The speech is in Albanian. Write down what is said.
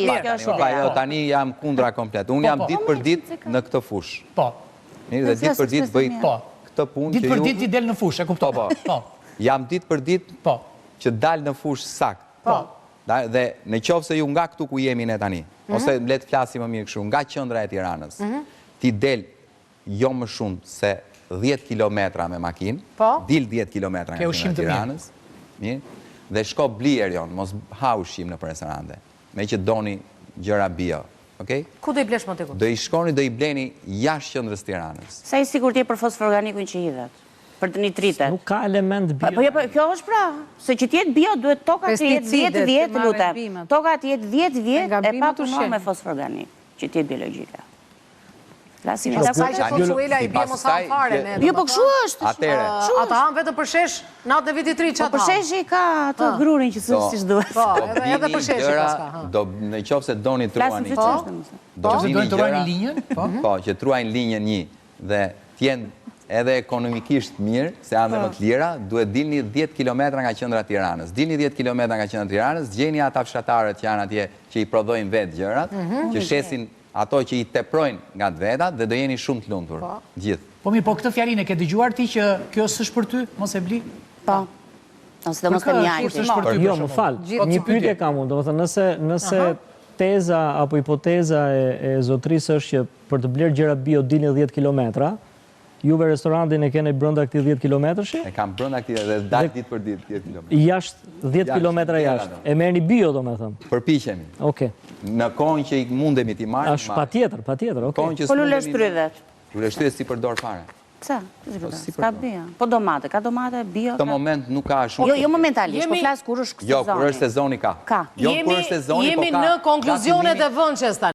Jo, tani jam kundra komplet. Unë jam ditë për ditë në këtë fush. Po. Mirë, dhe ditë për ditë bëj këtë punë që ju... Ditë për ditë ti del në fush, e kuptoj. Po. Jam ditë për ditë që dal në fush sakt. Po. Dhe në qoftë se ju nga këtu ku jemi ne tani, ose le të flasim më mirë kështu, nga qendra e Tiranës, ti del jo më shumë se 10 kilometra me makinë, dil 10 kilometra nga qendra e Tiranës, dhe shko bli erion, mos ha ushqim në restorante, me që doni gjëra bio. Ku do i blesh më të ku? Do i shkoni, do i bleni jashtë qendrës Tiranës. Sa i sigurt je për fosforganikun që hidhet? Për të nitritet? Nuk ka element bio. Po kjo është pra, se që t'jetë bio, duhet toka të jetë 10, lutem. Toka të jetë 10, e pa punuar me fosforganik, që t'jetë biologjike. Lasim nga saj që Consuela i bje mos hanë fare me... Jo, po këshu është. Ata hanë vetë përshesh natë në vitit 3 që ata hanë. Po përshesh i ka të grurin që së si shduhet. Po, edhe përshesh i ka. Në qofë se doni truani... Do të truajnë linjën? Po, që truajnë linjën një dhe tjenë edhe ekonomikisht mirë, se janë dhe më të lira, duhet dilni 10 km nga qendra Tiranës. Dilni 10 km nga qendra Tiranës, gjeni ata fshatarët që janë atje që i prodhojnë vetë gjërat, që shesin ato që i teprojnë nga të vetat dhe do jeni shumë të lumtur, gjithë. Po mi, po këtë fjalin e ke dëgjuar ti që kjo s'është për ty, mos e bli? Po, ose dhe mos të mjajti. Jo, më falë, një pyetje kam unë, do më thënë, nëse teza apo hipoteza e zotrisë është që për të blerë gjëra bio dilni 10 kilometra, juve restorantin e kene brënda këti 10 kilometrëshi? E kam brënda këti dhe dalë ditë për ditë 10 kilometra. Jashtë 10 kilometra jashtë. E merë një bio, do me thëmë? Përpiqemi. Oke. Në kohën që i mundemi t'i marrë, ashtë pa tjetër, oke. Po lulesh tryvet? Lulesh tryvet si përdor fare. Ca? Ska bio. Po domate, ka domate, bio? Këtë moment nuk ka shumë. Jo momentalisht, po flasë kur është sezoni. Jo, kur është sezoni ka. Ka. Jemi në konkluzionet e vënqes tani.